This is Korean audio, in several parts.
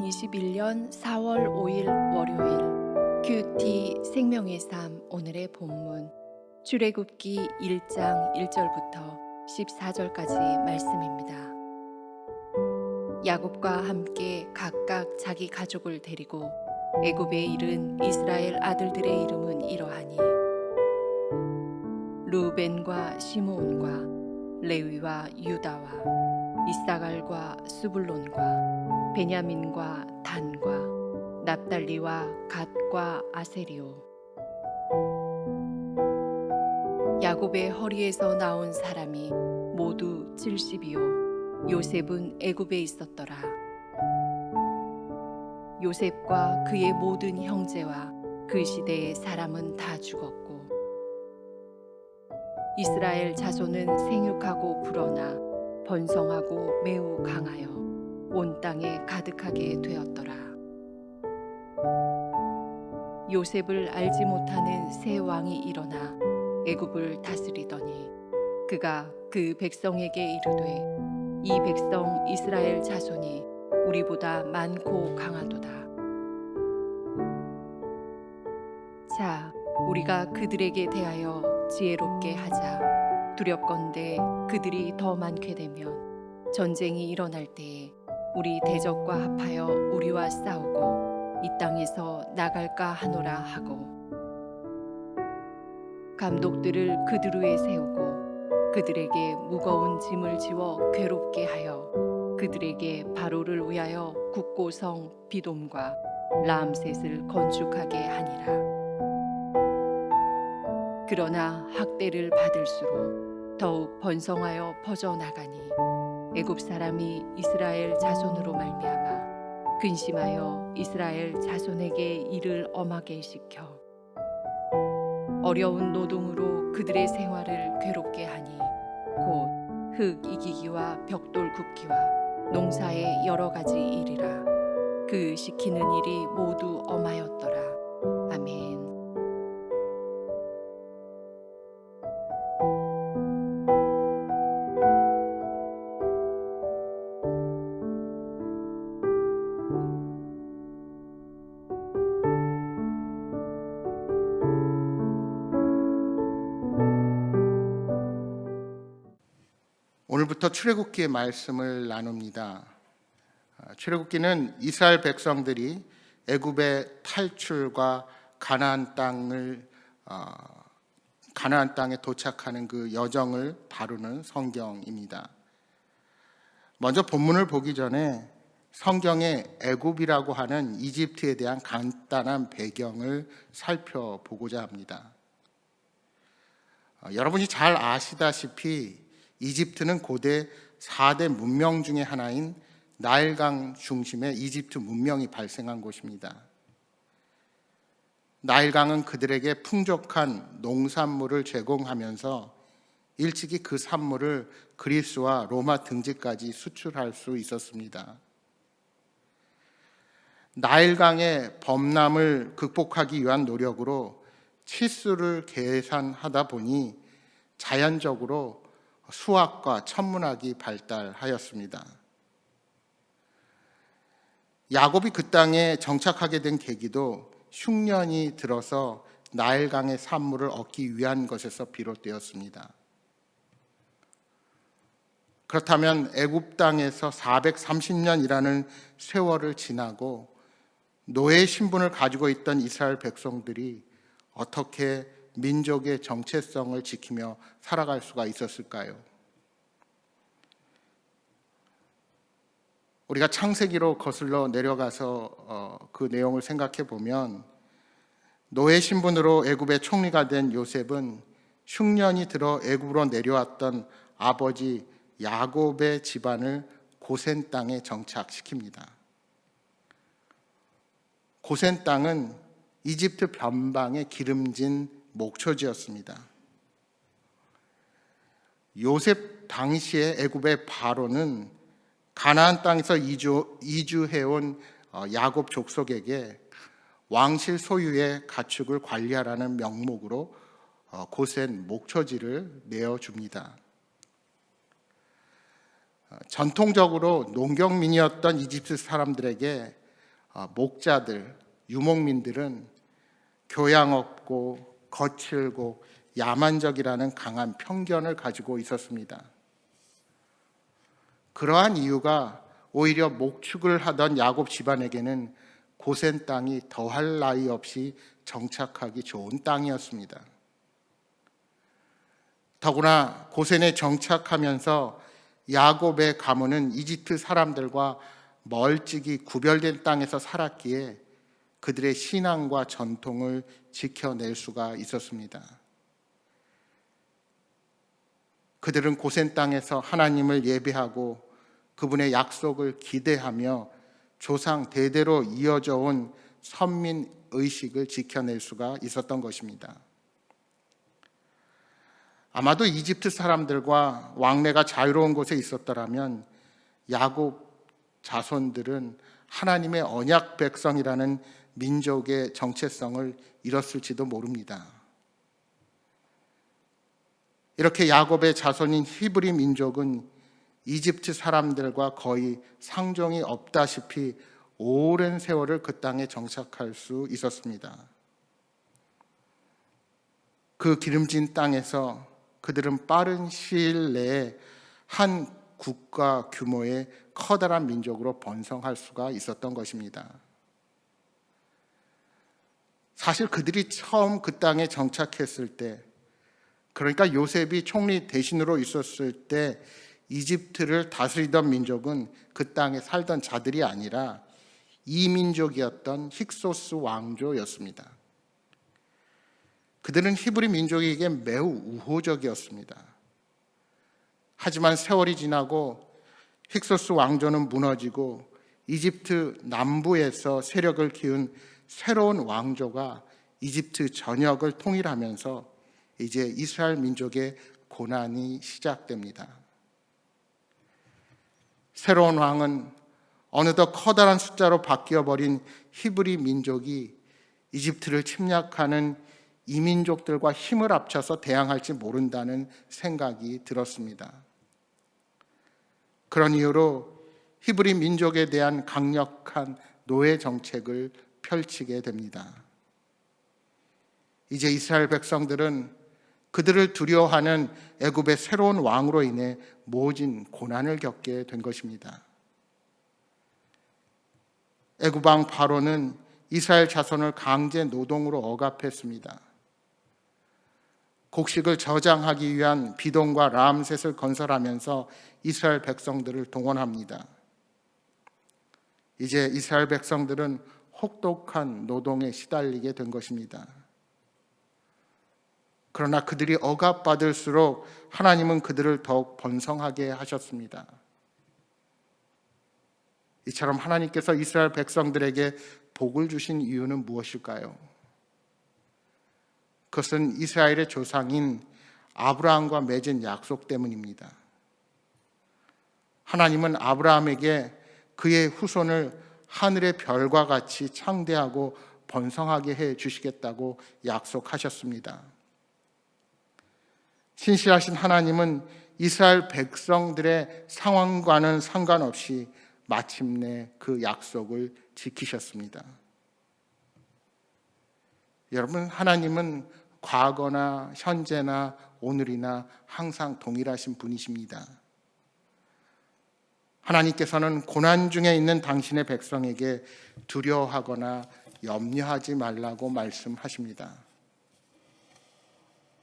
2021년 4월 5일 월요일 큐티 생명의 삶 오늘의 본문 출애굽기 1장 1절부터 14절까지 말씀입니다. 야곱과 함께 각각 자기 가족을 데리고 애굽에 이른 이스라엘 아들들의 이름은 이러하니 르우벤과 시므온과 레위와 유다와 이사갈과 스불론과 베냐민과 단과 납달리와 갓과 아세리오. 야곱의 허리에서 나온 사람이 모두 70이요 요셉은 애굽에 있었더라. 요셉과 그의 모든 형제와 그 시대의 사람은 다 죽었고 이스라엘 자손은 생육하고 불어나 번성하고 매우 강하여 온 땅에 가득하게 되었더라. 요셉을 알지 못하는 새 왕이 일어나 애굽을 다스리더니 그가 그 백성에게 이르되 이 백성 이스라엘 자손이 우리보다 많고 강하도다. 자, 우리가 그들에게 대하여 지혜롭게 하자. 두렵건대 그들이 더 많게 되면 전쟁이 일어날 때에 우리 대적과 합하여 우리와 싸우고 이 땅에서 나갈까 하노라 하고 감독들을 그들 위에 세우고 그들에게 무거운 짐을 지워 괴롭게 하여 그들에게 바로를 위하여 국고성 비돔과 라암셋을 건축하게 하니라. 그러나 학대를 받을수록 더욱 번성하여 퍼져나가니 애굽 사람이 이스라엘 자손으로 말미암아 근심하여 이스라엘 자손에게 이를 엄하게 시켜 어려운 노동으로 그들의 생활을 괴롭게 하니 곧 흙 이기기와 벽돌 굽기와 농사의 여러 가지 일이라. 그 시키는 일이 모두 엄하였더라. 아멘. 오늘부터 출애굽기의 말씀을 나눕니다. 출애굽기는 이스라엘 백성들이 애굽의 탈출과 가나안 땅에 도착하는 그 여정을 다루는 성경입니다. 먼저 본문을 보기 전에 성경의 애굽이라고 하는 이집트에 대한 간단한 배경을 살펴보고자 합니다. 여러분이 잘 아시다시피 이집트는 고대 4대 문명 중에 하나인 나일강 중심의 이집트 문명이 발생한 곳입니다. 나일강은 그들에게 풍족한 농산물을 제공하면서 일찍이 그 산물을 그리스와 로마 등지까지 수출할 수 있었습니다. 나일강의 범람을 극복하기 위한 노력으로 치수를 계산하다 보니 자연적으로 수학과 천문학이 발달하였습니다. 야곱이 그 땅에 정착하게 된 계기도 흉년이 들어서 나일강의 산물을 얻기 위한 것에서 비롯되었습니다. 그렇다면 애굽 땅에서 430년이라는 세월을 지나고 노예 신분을 가지고 있던 이스라엘 백성들이 어떻게 민족의 정체성을 지키며 살아갈 수가 있었을까요? 우리가 창세기로 거슬러 내려가서 그 내용을 생각해 보면 노예 신분으로 애굽의 총리가 된 요셉은 흉년이 들어 애굽으로 내려왔던 아버지 야곱의 집안을 고센 땅에 정착시킵니다. 고센 땅은 이집트 변방의 기름진 목초지였습니다. 요셉 당시의 애굽의 바로는 가나안 땅에서 이주해온 야곱 족속에게 왕실 소유의 가축을 관리하라는 명목으로 고센 목초지를 내어줍니다. 전통적으로 농경민이었던 이집트 사람들에게 목자들, 유목민들은 교양 없고 거칠고 야만적이라는 강한 편견을 가지고 있었습니다. 그러한 이유가 오히려 목축을 하던 야곱 집안에게는 고센 땅이 더할 나위 없이 정착하기 좋은 땅이었습니다. 더구나 고센에 정착하면서 야곱의 가문은 이집트 사람들과 멀찍이 구별된 땅에서 살았기에 그들의 신앙과 전통을 지켜낼 수가 있었습니다. 그들은 고센 땅에서 하나님을 예배하고 그분의 약속을 기대하며 조상 대대로 이어져 온 선민 의식을 지켜낼 수가 있었던 것입니다. 아마도 이집트 사람들과 왕래가 자유로운 곳에 있었더라면 야곱 자손들은 하나님의 언약 백성이라는 민족의 정체성을 잃었을지도 모릅니다. 이렇게 야곱의 자손인 히브리 민족은 이집트 사람들과 거의 상종이 없다시피 오랜 세월을 그 땅에 정착할 수 있었습니다. 그 기름진 땅에서 그들은 빠른 시일 내에 한 국가 규모의 커다란 민족으로 번성할 수가 있었던 것입니다. 사실 그들이 처음 그 땅에 정착했을 때, 그러니까 요셉이 총리 대신으로 있었을 때 이집트를 다스리던 민족은 그 땅에 살던 자들이 아니라 이민족이었던 힉소스 왕조였습니다. 그들은 히브리 민족에게 매우 우호적이었습니다. 하지만 세월이 지나고 힉소스 왕조는 무너지고 이집트 남부에서 세력을 키운 새로운 왕조가 이집트 전역을 통일하면서 이제 이스라엘 민족의 고난이 시작됩니다. 새로운 왕은 어느덧 커다란 숫자로 바뀌어버린 히브리 민족이 이집트를 침략하는 이민족들과 힘을 합쳐서 대항할지 모른다는 생각이 들었습니다. 그런 이유로 히브리 민족에 대한 강력한 노예 정책을 펼치게 됩니다. 이제 이스라엘 백성들은 그들을 두려워하는 애굽의 새로운 왕으로 인해 모진 고난을 겪게 된 것입니다. 애굽 왕 바로는 이스라엘 자손을 강제 노동으로 억압했습니다. 곡식을 저장하기 위한 비동과 람셋을 건설하면서 이스라엘 백성들을 동원합니다. 이제 이스라엘 백성들은 혹독한 노동에 시달리게 된 것입니다. 그러나 그들이 억압받을수록 하나님은 그들을 더욱 번성하게 하셨습니다. 이처럼 하나님께서 이스라엘 백성들에게 복을 주신 이유는 무엇일까요? 그것은 이스라엘의 조상인 아브라함과 맺은 약속 때문입니다. 하나님은 아브라함에게 그의 후손을 하늘의 별과 같이 창대하고 번성하게 해 주시겠다고 약속하셨습니다. 신실하신 하나님은 이스라엘 백성들의 상황과는 상관없이 마침내 그 약속을 지키셨습니다. 여러분, 하나님은 과거나 현재나 오늘이나 항상 동일하신 분이십니다. 하나님께서는 고난 중에 있는 당신의 백성에게 두려워하거나 염려하지 말라고 말씀하십니다.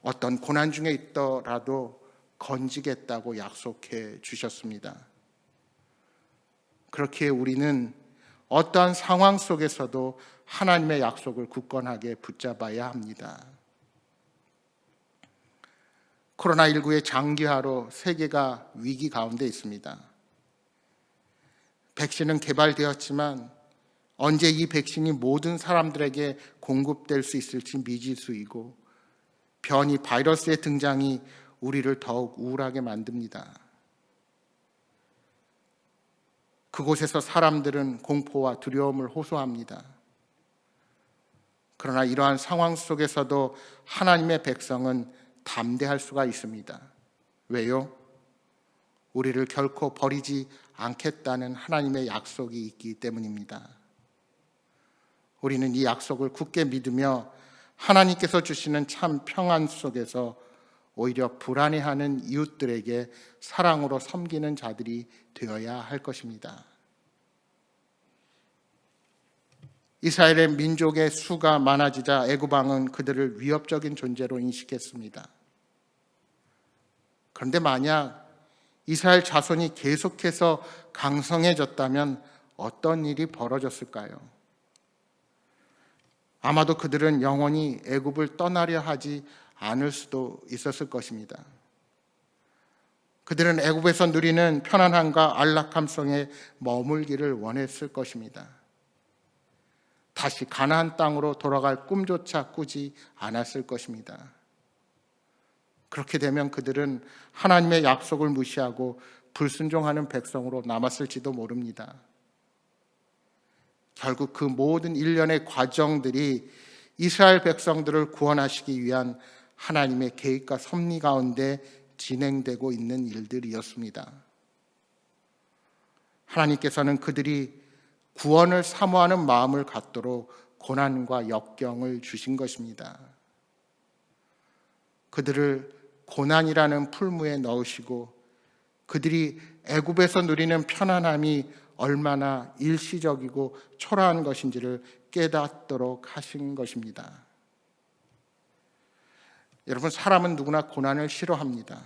어떤 고난 중에 있더라도 건지겠다고 약속해 주셨습니다. 그렇기에 우리는 어떠한 상황 속에서도 하나님의 약속을 굳건하게 붙잡아야 합니다. 코로나19의 장기화로 세계가 위기 가운데 있습니다. 백신은 개발되었지만 언제 이 백신이 모든 사람들에게 공급될 수 있을지 미지수이고, 변이 바이러스의 등장이 우리를 더욱 우울하게 만듭니다. 그곳에서 사람들은 공포와 두려움을 호소합니다. 그러나 이러한 상황 속에서도 하나님의 백성은 담대할 수가 있습니다. 왜요? 우리를 결코 버리지 않겠다는 하나님의 약속이 있기 때문입니다. 우리는 이 약속을 굳게 믿으며 하나님께서 주시는 참 평안 속에서 오히려 불안해하는 이웃들에게 사랑으로 섬기는 자들이 되어야 할 것입니다. 이스라엘의 민족의 수가 많아지자 애굽 왕은 그들을 위협적인 존재로 인식했습니다. 그런데 만약 이스라엘 자손이 계속해서 강성해졌다면 어떤 일이 벌어졌을까요? 아마도 그들은 영원히 애굽을 떠나려 하지 않을 수도 있었을 것입니다. 그들은 애굽에서 누리는 편안함과 안락함 속에 머물기를 원했을 것입니다. 다시 가나안 땅으로 돌아갈 꿈조차 꾸지 않았을 것입니다. 그렇게 되면 그들은 하나님의 약속을 무시하고 불순종하는 백성으로 남았을지도 모릅니다. 결국 그 모든 일련의 과정들이 이스라엘 백성들을 구원하시기 위한 하나님의 계획과 섭리 가운데 진행되고 있는 일들이었습니다. 하나님께서는 그들이 구원을 사모하는 마음을 갖도록 고난과 역경을 주신 것입니다. 그들을 고난이라는 풀무에 넣으시고 그들이 애굽에서 누리는 편안함이 얼마나 일시적이고 초라한 것인지를 깨닫도록 하신 것입니다. 여러분, 사람은 누구나 고난을 싫어합니다.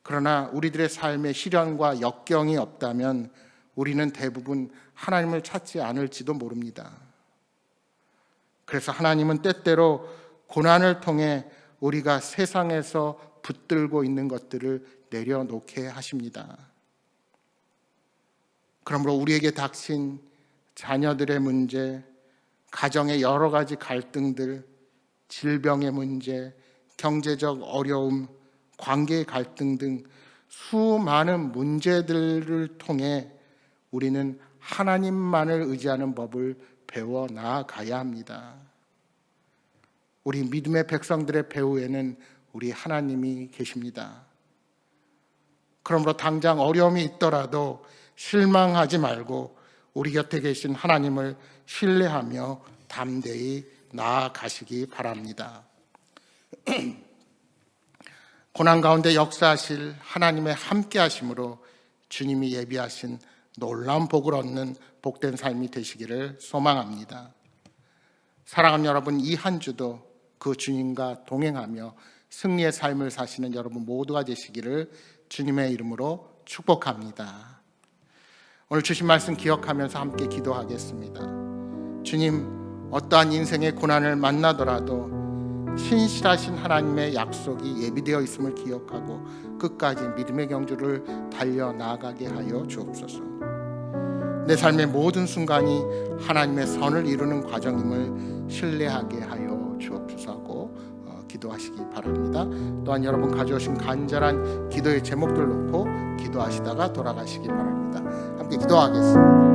그러나 우리들의 삶에 시련과 역경이 없다면 우리는 대부분 하나님을 찾지 않을지도 모릅니다. 그래서 하나님은 때때로 고난을 통해 우리가 세상에서 붙들고 있는 것들을 내려놓게 하십니다. 그러므로 우리에게 닥친 자녀들의 문제, 가정의 여러 가지 갈등들, 질병의 문제, 경제적 어려움, 관계의 갈등 등 수많은 문제들을 통해 우리는 하나님만을 의지하는 법을 배워 나아가야 합니다. 우리 믿음의 백성들의 배후에는 우리 하나님이 계십니다. 그러므로 당장 어려움이 있더라도 실망하지 말고 우리 곁에 계신 하나님을 신뢰하며 담대히 나아가시기 바랍니다. 고난 가운데 역사하실 하나님의 함께 하심으로 주님이 예비하신 놀라운 복을 얻는 복된 삶이 되시기를 소망합니다. 사랑하는 여러분, 이 한 주도 그 주님과 동행하며 승리의 삶을 사시는 여러분 모두가 되시기를 주님의 이름으로 축복합니다. 오늘 주신 말씀 기억하면서 함께 기도하겠습니다. 주님, 어떠한 인생의 고난을 만나더라도 신실하신 하나님의 약속이 예비되어 있음을 기억하고 끝까지 믿음의 경주를 달려나가게 하여 주옵소서. 내 삶의 모든 순간이 하나님의 선을 이루는 과정임을 신뢰하게 하여 주옵소서 하고 기도하시기 바랍니다. 또한 여러분 가져오신 간절한 기도의 제목들 놓고 기도하시다가 돌아가시기 바랍니다. 함께 기도하겠습니다.